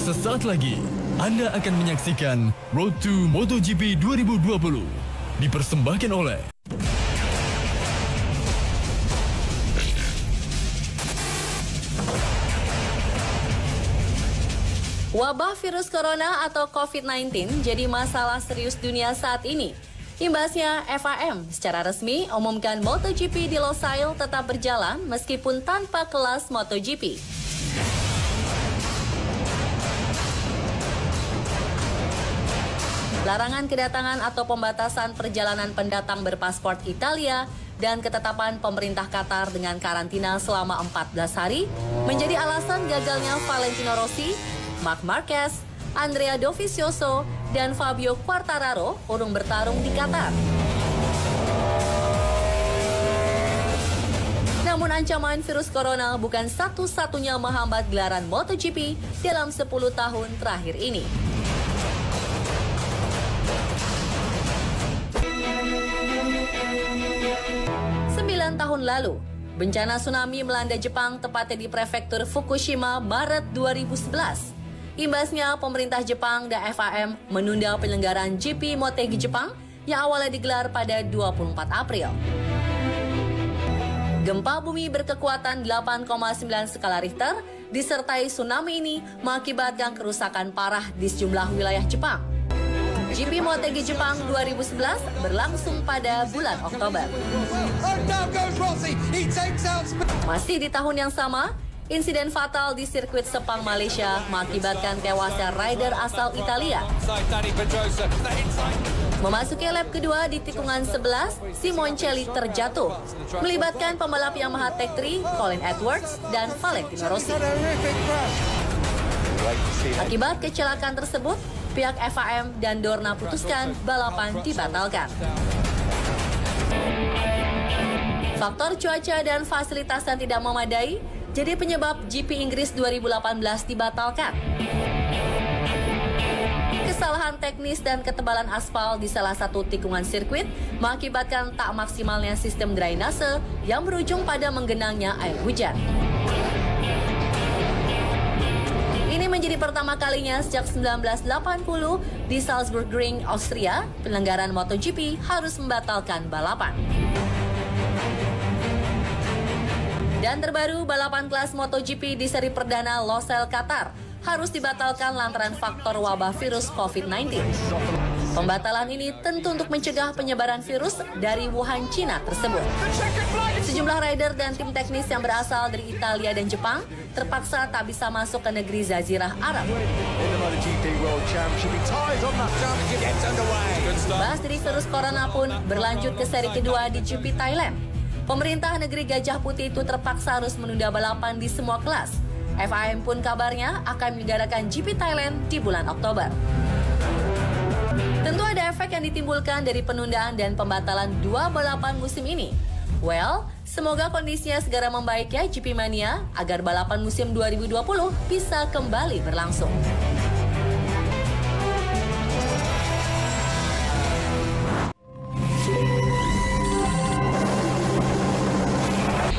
Sesaat lagi, Anda akan menyaksikan Road to MotoGP 2020 dipersembahkan oleh Wabah virus corona atau COVID-19 jadi masalah serius dunia saat ini. Imbasnya, FIM secara resmi umumkan MotoGP di Losail tetap berjalan meskipun tanpa kelas MotoGP. Larangan kedatangan atau pembatasan perjalanan pendatang berpaspor Italia dan ketetapan pemerintah Qatar dengan karantina selama 14 hari menjadi alasan gagalnya Valentino Rossi, Marc Marquez, Andrea Dovizioso, dan Fabio Quartararo urung bertarung di Qatar. Namun ancaman virus corona bukan satu-satunya menghambat gelaran MotoGP dalam 10 tahun terakhir ini. Tahun lalu, bencana tsunami melanda Jepang tepatnya di prefektur Fukushima Maret 2011. Imbasnya, pemerintah Jepang dan FIM menunda penyelenggaraan GP Motegi Jepang yang awalnya digelar pada 24 April. Gempa bumi berkekuatan 8,9 skala Richter disertai tsunami ini mengakibatkan kerusakan parah di sejumlah wilayah Jepang. GP Motegi Jepang 2011 berlangsung pada bulan Oktober. Masih di tahun yang sama, insiden fatal di sirkuit Sepang Malaysia mengakibatkan tewasnya rider asal Italia. Memasuki lap kedua di tikungan 11, Simoncelli terjatuh, melibatkan pembalap Yamaha Tech3, Colin Edwards, dan Valentino Rossi. Akibat kecelakaan tersebut, pihak FIM dan Dorna putuskan balapan dibatalkan. Faktor cuaca dan fasilitas yang tidak memadai jadi penyebab GP Inggris 2018 dibatalkan. Kesalahan teknis dan ketebalan aspal di salah satu tikungan sirkuit mengakibatkan tak maksimalnya sistem drainase yang berujung pada menggenangnya air hujan. Ini menjadi pertama kalinya sejak 1980 di Salzburgring, Austria, penyelenggaraan MotoGP harus membatalkan balapan. Dan terbaru, balapan kelas MotoGP di seri perdana Losail, Qatar harus dibatalkan lantaran faktor wabah virus COVID-19. Pembatalan ini tentu untuk mencegah penyebaran virus dari Wuhan, Cina tersebut. Sejumlah rider dan tim teknis yang berasal dari Italia dan Jepang terpaksa tak bisa masuk ke negeri Jazirah Arab. Bahas dari virus corona pun berlanjut ke seri kedua di GP Thailand. Pemerintah negeri Gajah Putih itu terpaksa harus menunda balapan di semua kelas. FIM pun kabarnya akan menyelenggarakan GP Thailand di bulan Oktober. Tentu ada efek yang ditimbulkan dari penundaan dan pembatalan dua balapan musim ini. Well, semoga kondisinya segera membaik ya GP Mania agar balapan musim 2020 bisa kembali berlangsung.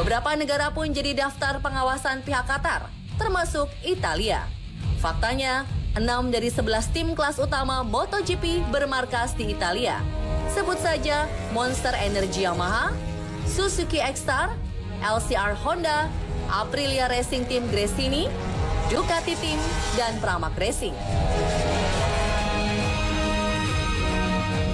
Beberapa negara pun jadi daftar pengawasan pihak Qatar, termasuk Italia. Faktanya, 6 dari 11 tim kelas utama MotoGP bermarkas di Italia. Sebut saja Monster Energy Yamaha, Suzuki X-Star, LCR Honda, Aprilia Racing Team Gresini, Ducati Team, dan Pramac Racing.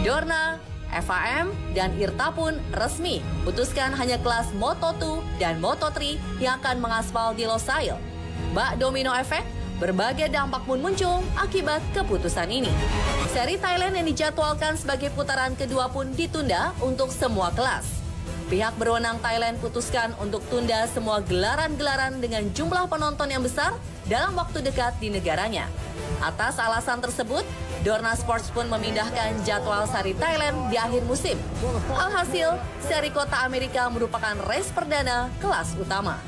Dorna, FIM, dan IRTA pun resmi putuskan hanya kelas Moto2 dan Moto3 yang akan mengaspal di Losail. Bak domino efek, berbagai dampak pun muncul akibat keputusan ini. Seri Thailand yang dijadwalkan sebagai putaran kedua pun ditunda untuk semua kelas. Pihak berwenang Thailand putuskan untuk tunda semua gelaran-gelaran dengan jumlah penonton yang besar dalam waktu dekat di negaranya. Atas alasan tersebut, Dorna Sports pun memindahkan jadwal seri Thailand di akhir musim. Alhasil, seri Kota Amerika merupakan race perdana kelas utama.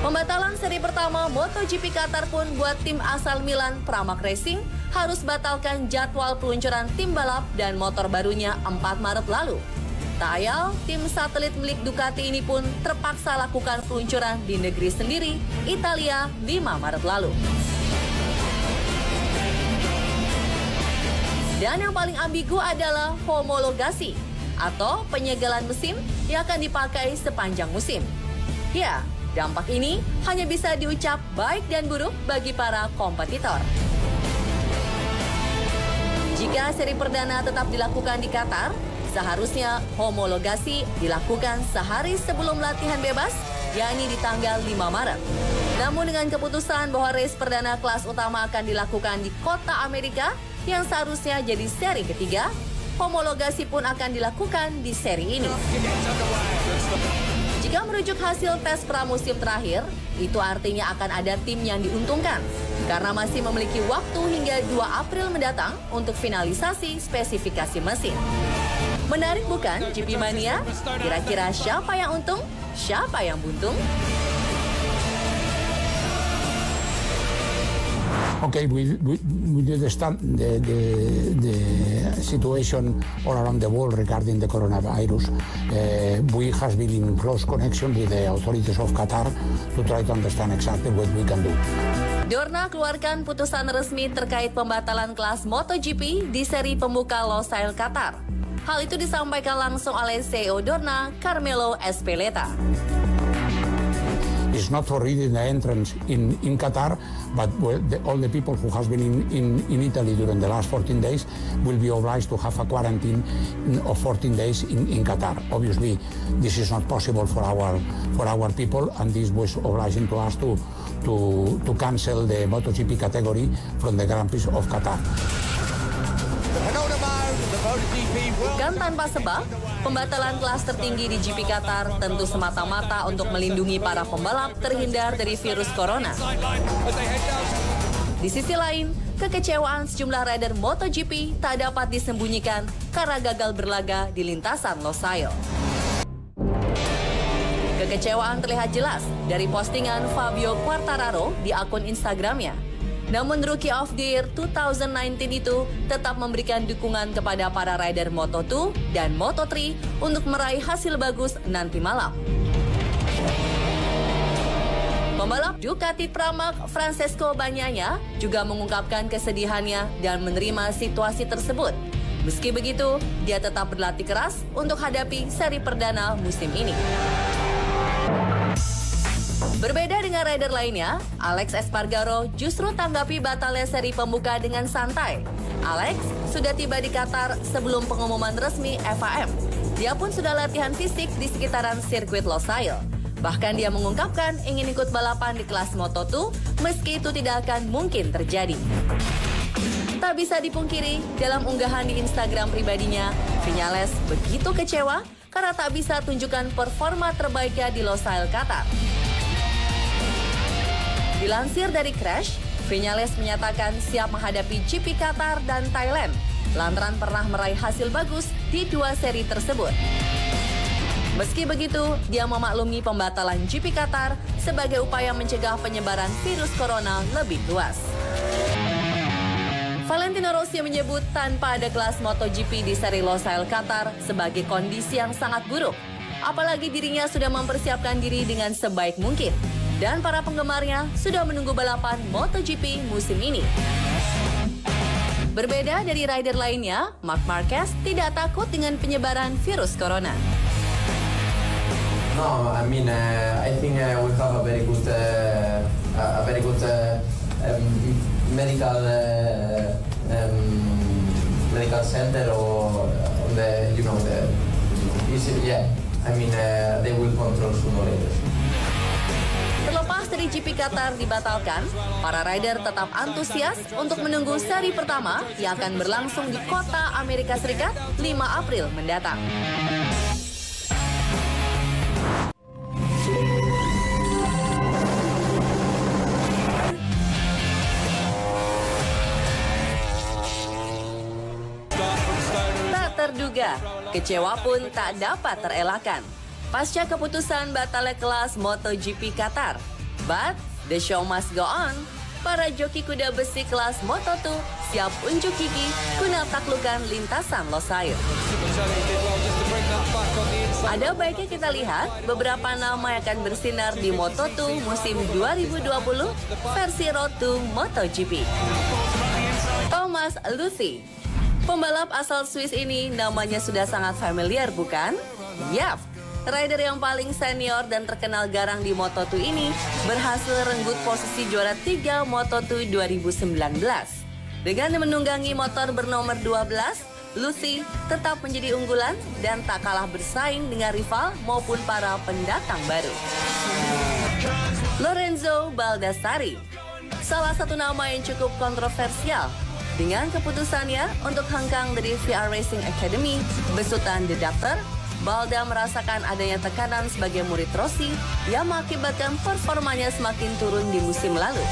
Pembatalan seri pertama MotoGP Qatar pun buat tim asal Milan Pramac Racing harus batalkan jadwal peluncuran tim balap dan motor barunya 4 Maret lalu. Tak ayal, tim satelit milik Ducati ini pun terpaksa lakukan peluncuran di negeri sendiri, Italia, 5 Maret lalu. Dan yang paling ambigu adalah homologasi, atau penyegelan mesin yang akan dipakai sepanjang musim. Ya, dampak ini hanya bisa diucap baik dan buruk bagi para kompetitor. Jika seri perdana tetap dilakukan di Qatar, seharusnya homologasi dilakukan sehari sebelum latihan bebas, yakni di tanggal 5 Maret. Namun dengan keputusan bahwa race perdana kelas utama akan dilakukan di kota Amerika, yang seharusnya jadi seri ketiga, homologasi pun akan dilakukan di seri ini. Jika merujuk hasil tes pramusim terakhir, itu artinya akan ada tim yang diuntungkan karena masih memiliki waktu hingga 2 April mendatang untuk finalisasi spesifikasi mesin. Menarik bukan GP Mania? Kira-kira siapa yang untung, siapa yang buntung? Okay, we understand the situation all around the world regarding the coronavirus. We have been in close connection with the authorities of Qatar to try to understand exactly what we can do. Dorna keluarkan putusan resmi terkait pembatalan kelas MotoGP di seri pembuka Losail Qatar. Hal itu disampaikan langsung oleh CEO Dorna, Carmelo Ezpeleta. It's not forbidden the entrance in Qatar, but all the people who has been in Italy during the last 14 days will be obliged to have a quarantine of 14 days in Qatar. Obviously, this is not possible for our people, and this was obliging to us to cancel the MotoGP category from the Grand Prix of Qatar. Bukan tanpa sebab, pembatalan kelas tertinggi di GP Qatar tentu semata-mata untuk melindungi para pembalap terhindar dari virus corona. Di sisi lain, kekecewaan sejumlah rider MotoGP tak dapat disembunyikan karena gagal berlaga di lintasan Losail. Kekecewaan terlihat jelas dari postingan Fabio Quartararo di akun Instagramnya. Namun Rookie of the Year 2019 itu tetap memberikan dukungan kepada para rider Moto2 dan Moto3 untuk meraih hasil bagus nanti malam. Pembalap Ducati Pramac Francesco Bagnaia juga mengungkapkan kesedihannya dan menerima situasi tersebut. Meski begitu, dia tetap berlatih keras untuk hadapi seri perdana musim ini. Berbeda dengan rider lainnya, Alex Espargaro justru tanggapi batalnya seri pembuka dengan santai. Alex sudah tiba di Qatar sebelum pengumuman resmi FIM. Dia pun sudah latihan fisik di sekitaran sirkuit Losail. Bahkan dia mengungkapkan ingin ikut balapan di kelas Moto2 meski itu tidak akan mungkin terjadi. Tak bisa dipungkiri, dalam unggahan di Instagram pribadinya, Viñales begitu kecewa karena tak bisa tunjukkan performa terbaiknya di Losail Qatar. Dilansir dari Crash, Viñales menyatakan siap menghadapi GP Qatar dan Thailand, lantaran pernah meraih hasil bagus di 2 seri tersebut. Meski begitu, dia memaklumi pembatalan GP Qatar sebagai upaya mencegah penyebaran virus corona lebih luas. Valentino Rossi menyebut tanpa ada kelas MotoGP di seri Losail Qatar sebagai kondisi yang sangat buruk. Apalagi dirinya sudah mempersiapkan diri dengan sebaik mungkin. Dan para penggemarnya sudah menunggu balapan MotoGP musim ini. Berbeda dari rider lainnya, Marc Marquez tidak takut dengan penyebaran virus corona. No, I mean, I think we have a very good medical center or the yeah. I mean, they will control sooner or later. Terlepas dari GP Qatar dibatalkan, para rider tetap antusias untuk menunggu seri pertama yang akan berlangsung di kota Amerika Serikat 5 April mendatang. Tak terduga, kecewa pun tak dapat terelakkan pasca keputusan batalnya kelas MotoGP Qatar. But the show must go on. para joki kuda besi kelas Moto2 siap unjuk gigi guna taklukan lintasan Losail. Ada baiknya kita lihat beberapa nama yang akan bersinar di Moto2 musim 2020 versi Road to MotoGP. Thomas Luthi. Pembalap asal Swiss ini namanya sudah sangat familiar, bukan? Yap, rider yang paling senior dan terkenal garang di Moto2 ini berhasil renggut posisi juara 3 Moto2 2019. Dengan menunggangi motor bernomor 12, Luthi tetap menjadi unggulan dan tak kalah bersaing dengan rival maupun para pendatang baru. Lorenzo Baldassarri, salah satu nama yang cukup kontroversial dengan keputusannya untuk hengkang dari VR Racing Academy besutan The Doctor. Balda merasakan adanya tekanan sebagai murid Rossi yang mengakibatkan performanya semakin turun di musim lalu.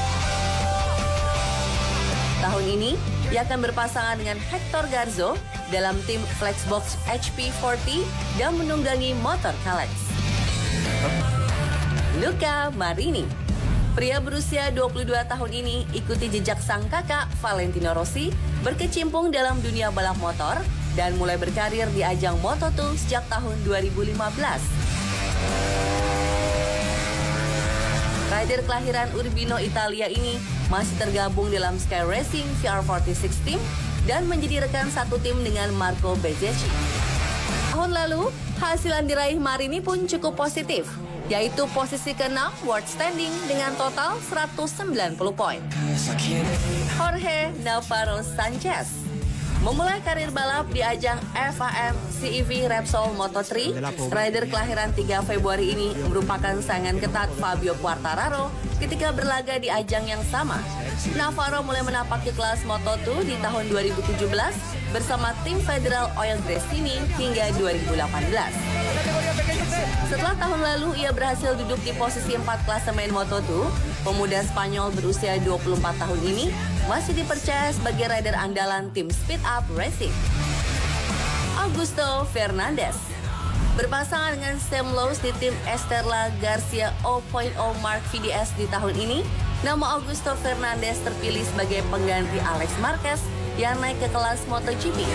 Tahun ini, ia akan berpasangan dengan Hector Garzo dalam tim Flexbox HP40 dan menunggangi motor Kalex. Luca Marini. Pria berusia 22 tahun ini ikuti jejak sang kakak Valentino Rossi berkecimpung dalam dunia balap motor dan mulai berkarir di ajang Moto2 sejak tahun 2015. Rider kelahiran Urbino, Italia ini masih tergabung dalam Sky Racing VR46 Team dan menjadi rekan satu tim dengan Marco Bezzecchi. Tahun lalu, hasil yang diraih Marini pun cukup positif, yaitu posisi ke-6 world standing dengan total 190 poin. Jorge Navarro Sanchez memulai karir balap di ajang FAM CEV Repsol Moto3. Rider kelahiran 3 Februari ini merupakan saingan ketat Fabio Quartararo ketika berlaga di ajang yang sama. Navarro mulai menapaki kelas Moto2 di tahun 2017 bersama tim Federal Oil Destiny hingga 2018. Setelah tahun lalu ia berhasil duduk di posisi 4 klasemen Moto2, pemuda Spanyol berusia 24 tahun ini masih dipercaya sebagai rider andalan tim Speed Up Racing. Augusto Fernandez berpasangan dengan Sam Lowe's di tim Estrella Garcia 0.0 Mark VDS di tahun ini. Nama Augusto Fernandez terpilih sebagai pengganti Alex Marquez yang naik ke kelas MotoGP.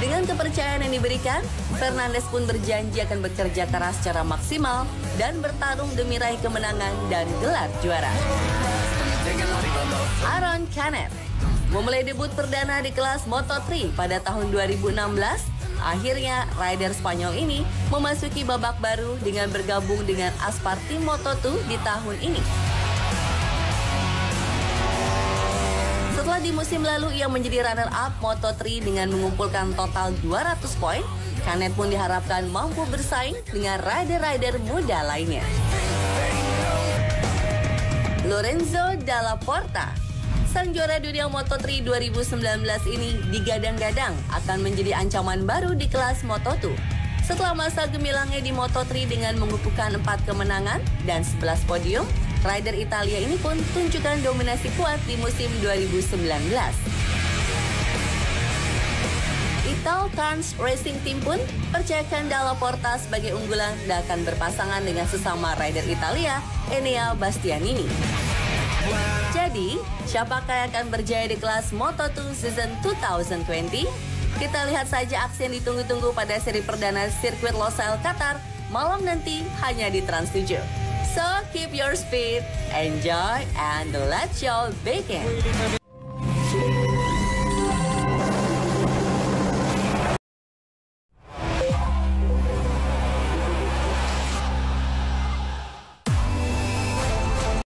Dengan kepercayaan yang diberikan, Fernandez pun berjanji akan bekerja keras secara maksimal dan bertarung demi raih kemenangan dan gelar juara. Aaron Canet memulai debut perdana di kelas Moto3 pada tahun 2016. Akhirnya, rider Spanyol ini memasuki babak baru dengan bergabung dengan Aspar tim Moto2 di tahun ini. Setelah di musim lalu ia menjadi runner-up Moto3 dengan mengumpulkan total 200 poin, Canet pun diharapkan mampu bersaing dengan rider-rider muda lainnya. Lorenzo Dalla Porta, sang juara dunia Moto3 2019 ini digadang-gadang akan menjadi ancaman baru di kelas Moto2. Setelah masa gemilangnya di Moto3 dengan mengukuhkan 4 kemenangan dan 11 podium, rider Italia ini pun tunjukkan dominasi kuat di musim 2019. Ital Trans Racing Team pun percayakan Dalla Porta sebagai unggulan dan akan berpasangan dengan sesama rider Italia, Enea Bastianini. Jadi, siapakah yang akan berjaya di kelas Moto2 Season 2020? Kita lihat saja aksi yang ditunggu-tunggu pada seri perdana sirkuit Losail Qatar malam nanti hanya di Trans 7. So, keep your speed, enjoy, and let your begin.